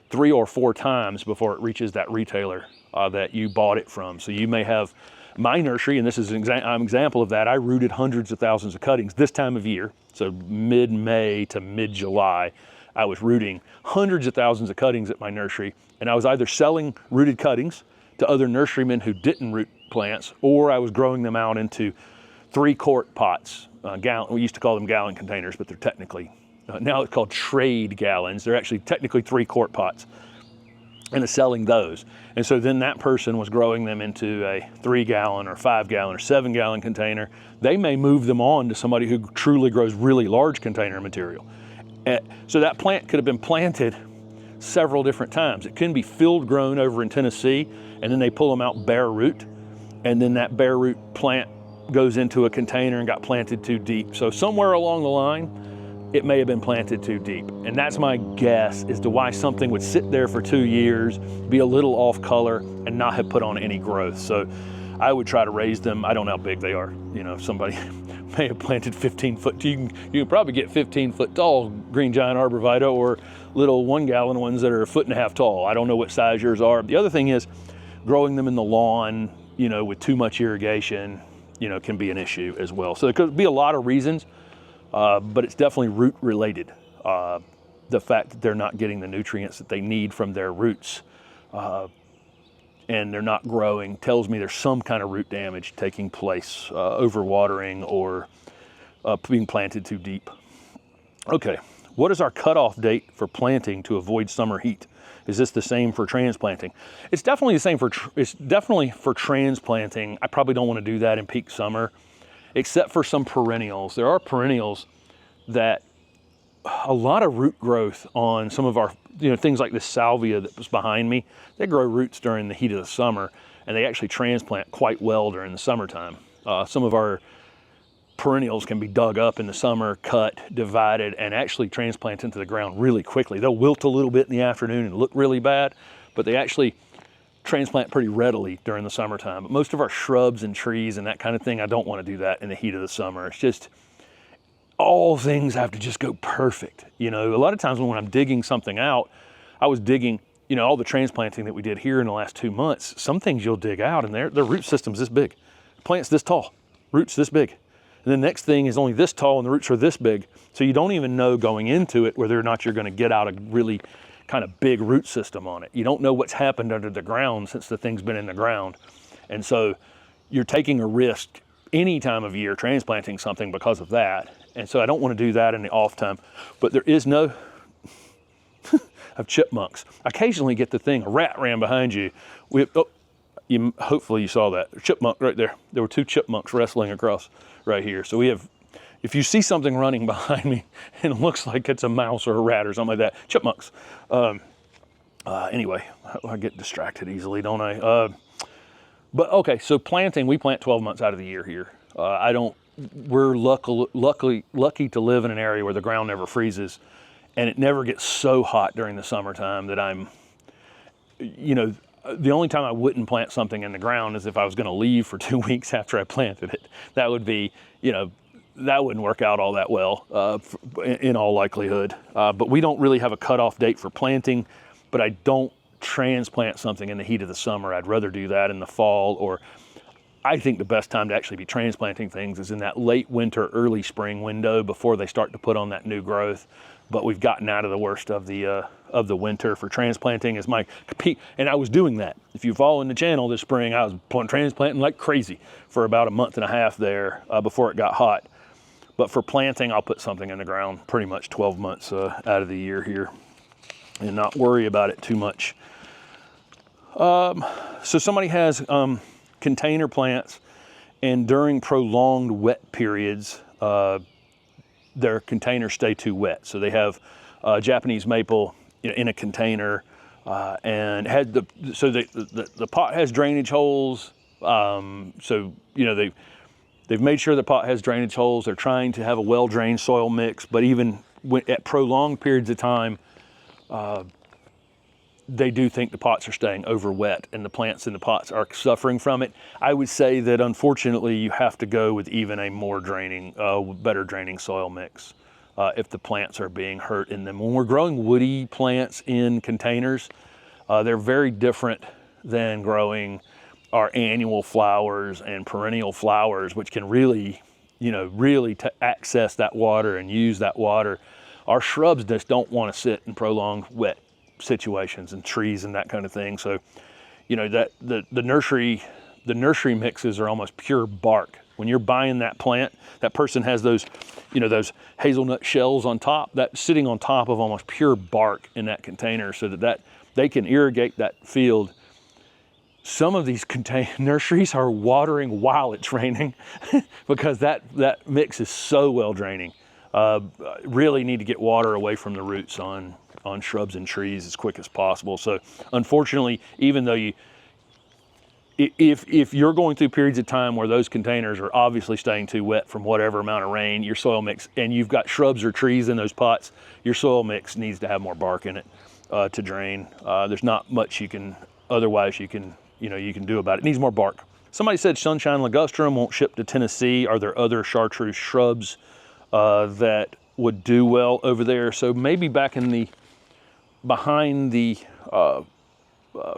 3 or 4 times before it reaches that retailer that you bought it from. So you may have my nursery, and this is an example of that. I rooted hundreds of thousands of cuttings this time of year. So mid-May to mid-July, I was rooting hundreds of thousands of cuttings at my nursery, and I was either selling rooted cuttings to other nurserymen who didn't root plants, or I was growing them out into 3-quart pots. We used to call them gallon containers, but they're technically, now it's called trade gallons. They're actually technically 3-quart pots, and selling those. And so then that person was growing them into a 3-gallon or 5-gallon or 7-gallon container. They may move them on to somebody who truly grows really large container material. So that plant could have been planted several different times. It can be field grown over in Tennessee, and then they pull them out bare root, and then that bare root plant goes into a container and got planted too deep. So somewhere along the line, it may have been planted too deep. And that's my guess as to why something would sit there for 2 years, be a little off color, and not have put on any growth. So I would try to raise them. I don't know how big they are. You know, somebody may have planted 15-foot. You can probably get 15-foot tall green giant arborvitae, or little 1-gallon ones that are 1.5 feet tall. I don't know what size yours are. The other thing is growing them in the lawn, you know, with too much irrigation, you know, can be an issue as well. So there could be a lot of reasons. But it's definitely root related. The fact that they're not getting the nutrients that they need from their roots and they're not growing tells me there's some kind of root damage taking place, overwatering or being planted too deep. Okay, what is our cutoff date for planting to avoid summer heat? Is this the same for transplanting? It's definitely the same it's definitely for transplanting. I probably don't want to do that in peak summer, except for some perennials. There are perennials that a lot of root growth on some of our, you know, things like this salvia that was behind me. They grow roots during the heat of the summer, and they actually transplant quite well during the summertime. Some of our perennials can be dug up in the summer, cut, divided, and actually transplant into the ground really quickly. They'll wilt a little bit in the afternoon and look really bad, but they actually transplant pretty readily during the summertime. But most of our shrubs and trees and that kind of thing, I don't want to do that in the heat of the summer. It's just, all things have to just go perfect. You know, a lot of times when I'm digging something out, I was digging, you know, all the transplanting that we did here in the last 2 months, some things you'll dig out and their root system's this big. Plant's this tall, roots this big. And the next thing is only this tall and the roots are this big. So you don't even know going into it whether or not you're going to get out a really kind of big root system on it. You don't know what's happened under the ground since the thing's been in the ground. And so you're taking a risk any time of year transplanting something because of that. And so I don't want to do that in the off time. But there is no of chipmunks. I occasionally get the thing, a rat ran behind you. Hopefully you saw that. Chipmunk right there. There were 2 chipmunks wrestling across right here. So we have, if you see something running behind me and it looks like it's a mouse or a rat or something like that, chipmunks. Anyway, I get distracted easily, don't I? But okay, so planting, we plant 12 months out of the year here. We're lucky to live in an area where the ground never freezes and it never gets so hot during the summertime that I'm, you know, the only time I wouldn't plant something in the ground is if I was going to leave for 2 weeks after I planted it. That would be, you know, that wouldn't work out all that well in all likelihood. But we don't really have a cutoff date for planting, but I don't transplant something in the heat of the summer. I'd rather do that in the fall, or I think the best time to actually be transplanting things is in that late winter, early spring window before they start to put on that new growth. But we've gotten out of the worst of the winter for transplanting is my peak. And I was doing that. If you follow in the channel this spring, I was transplanting like crazy for about a month and a half there before it got hot. But for planting, I'll put something in the ground pretty much 12 months out of the year here and not worry about it too much. So somebody has container plants, and during prolonged wet periods, their containers stay too wet. So they have Japanese maple in a container, and the pot has drainage holes. So you know they've made sure the pot has drainage holes. They're trying to have a well-drained soil mix, but even at prolonged periods of time, they do think the pots are staying over wet and the plants in the pots are suffering from it. I would say that unfortunately you have to go with even a more draining, better draining soil mix if the plants are being hurt in them. When we're growing woody plants in containers, they're very different than growing our annual flowers and perennial flowers, which can really, really access that water and use that water. Our shrubs just don't want to sit in prolonged wet situations, and trees and that kind of thing. So, you know, that the nursery mixes are almost pure bark. When you're buying that plant, that person has those, you know, those hazelnut shells on top, that's sitting on top of almost pure bark in that container, so that they can irrigate that field. Some of these nurseries are watering while it's raining because that mix is so well draining. Really need to get water away from the roots on shrubs and trees as quick as possible. So unfortunately, even though if you're going through periods of time where those containers are obviously staying too wet from whatever amount of rain, your soil mix, and you've got shrubs or trees in those pots, your soil mix needs to have more bark in it to drain. There's not much you can do about it. It needs more bark. Somebody said sunshine ligustrum won't ship to Tennessee. Are there other Chartreuse shrubs that would do well over there? So maybe behind the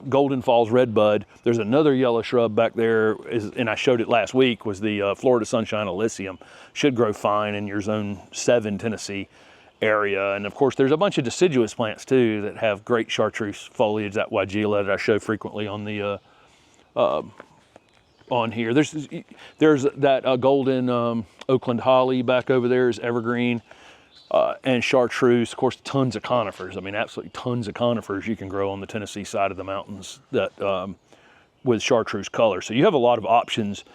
Golden Falls redbud, there's another yellow shrub back there, and I showed it last week, was the Florida Sunshine Alyssium. Should grow fine in your zone 7 Tennessee area. And of course, there's a bunch of deciduous plants too that have great Chartreuse foliage, that Weigela that I show frequently on the on here. There's that golden Oakland holly back over there is evergreen. And Chartreuse, of course, tons of conifers. I mean, absolutely tons of conifers you can grow on the Tennessee side of the mountains that with Chartreuse color. So you have a lot of options.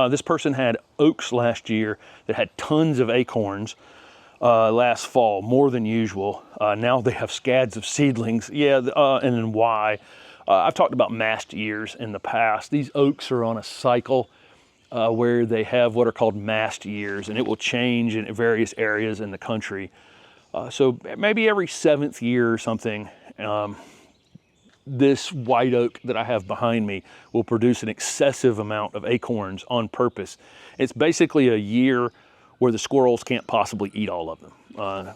This person had oaks last year that had tons of acorns last fall, more than usual. Now they have scads of seedlings. Yeah, and then why? I've talked about mast years in the past. These oaks are on a cycle where they have what are called mast years, and it will change in various areas in the country. So maybe every 7th year or something, this white oak that I have behind me will produce an excessive amount of acorns on purpose. It's basically a year where the squirrels can't possibly eat all of them.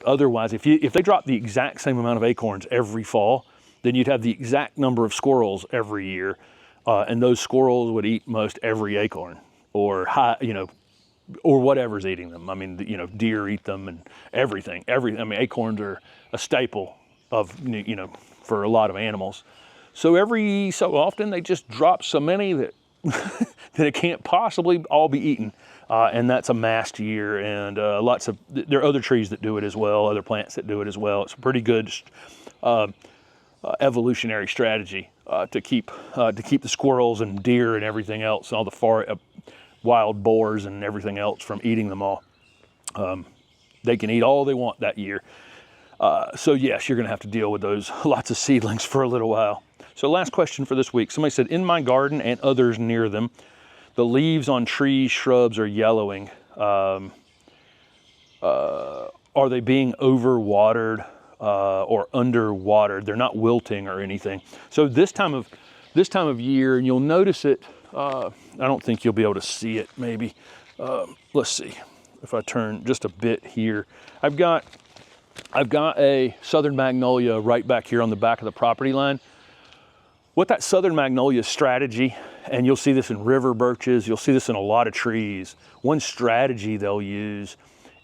Otherwise, if they drop the exact same amount of acorns every fall, then you'd have the exact number of squirrels every year, and those squirrels would eat most every acorn, or whatever's eating them. I mean, deer eat them and everything. I mean, acorns are a staple of, for a lot of animals. So every so often they just drop so many that that it can't possibly all be eaten. And that's a mast year, and there are other trees that do it as well, other plants that do it as well. It's a pretty good evolutionary strategy to keep the squirrels and deer and everything else, all the wild boars and everything else from eating them all. They can eat all they want that year. So yes, you're gonna have to deal with those lots of seedlings for a little while. So last question for this week. Somebody said, in my garden and others near them, the leaves on trees, shrubs are yellowing. Are they being overwatered or underwatered? They're not wilting or anything. So this time of year, and you'll notice it, I don't think you'll be able to see it maybe. Let's see if I turn just a bit here. I've got a southern magnolia right back here on the back of the property line. What that southern magnolia strategy, and you'll see this in river birches, you'll see this in a lot of trees. One strategy they'll use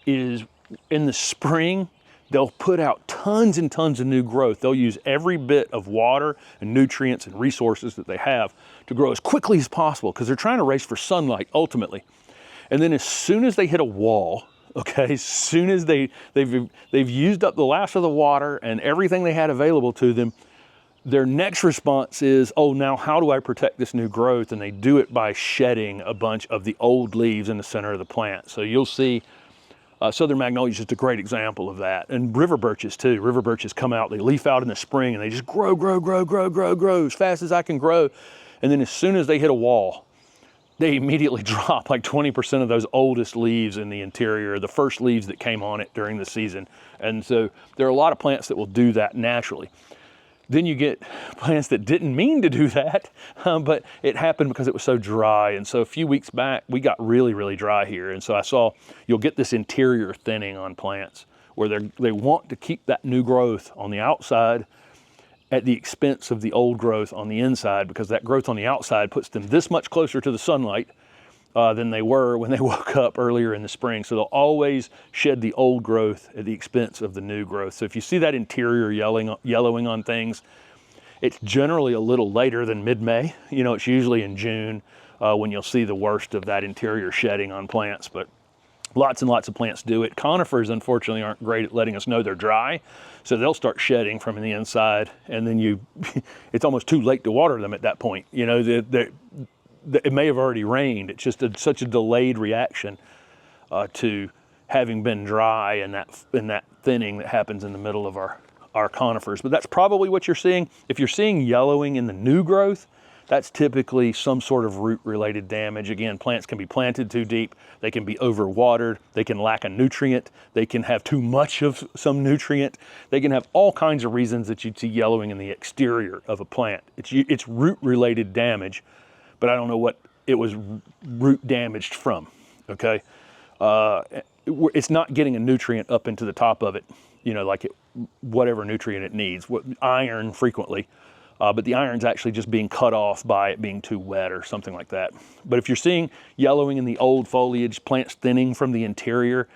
is in the spring, they'll put out tons and tons of new growth. They'll use every bit of water and nutrients and resources that they have to grow as quickly as possible, because they're trying to race for sunlight ultimately. And then as soon as they hit a wall, okay, as soon as they've used up the last of the water and everything they had available to them, their next response is, oh, now how do I protect this new growth? And they do it by shedding a bunch of the old leaves in the center of the plant. So you'll see southern magnolia is just a great example of that. And river birches too. River birches come out, they leaf out in the spring, and they just grow as fast as I can grow. And then as soon as they hit a wall, they immediately drop like 20% of those oldest leaves in the interior, the first leaves that came on it during the season. And so there are a lot of plants that will do that naturally. Then you get plants that didn't mean to do that, but it happened because it was so dry. And so a few weeks back, we got really, really dry here. And so I saw you'll get this interior thinning on plants where they want to keep that new growth on the outside at the expense of the old growth on the inside, because that growth on the outside puts them this much closer to the sunlight than they were when they woke up earlier in the spring. So they'll always shed the old growth at the expense of the new growth. So if you see that interior yellowing on things, It's generally a little later than mid-May. You know, it's usually in June when you'll see the worst of that interior shedding on plants, but lots and lots of plants do it. Conifers, unfortunately, aren't great at letting us know they're dry, so they'll start shedding from the inside, and then it's almost too late to water them at that point. You know, it may have already rained. It's just such a delayed reaction to having been dry and that thinning that happens in the middle of our conifers. But that's probably what you're seeing. If you're seeing yellowing in the new growth, that's typically some sort of root-related damage. Again, plants can be planted too deep, they can be overwatered, they can lack a nutrient, they can have too much of some nutrient, they can have all kinds of reasons that you'd see yellowing in the exterior of a plant. It's root-related damage, but I don't know what it was root damaged from, okay? It's not getting a nutrient up into the top of it, you know, like whatever nutrient it needs, iron frequently. But the iron's actually just being cut off by it being too wet or something like that. But if you're seeing yellowing in the old foliage, plants thinning from the interior,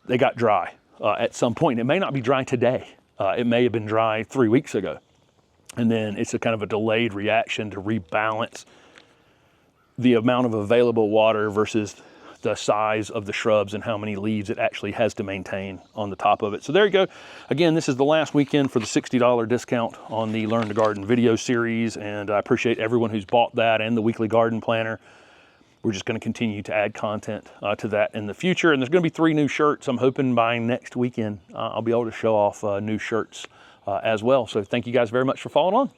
they got dry at some point. It may not be dry today. It may have been dry 3 weeks ago. And then it's a kind of a delayed reaction to rebalance the amount of available water versus the size of the shrubs and how many leaves it actually has to maintain on the top of it. So there you go. Again, this is the last weekend for the $60 discount on the Learn to Garden video series, and I appreciate everyone who's bought that and the weekly garden planner. We're just going to continue to add content to that in the future, and there's going to be 3 new shirts. I'm hoping by next weekend I'll be able to show off new shirts as well. So thank you guys very much for following on.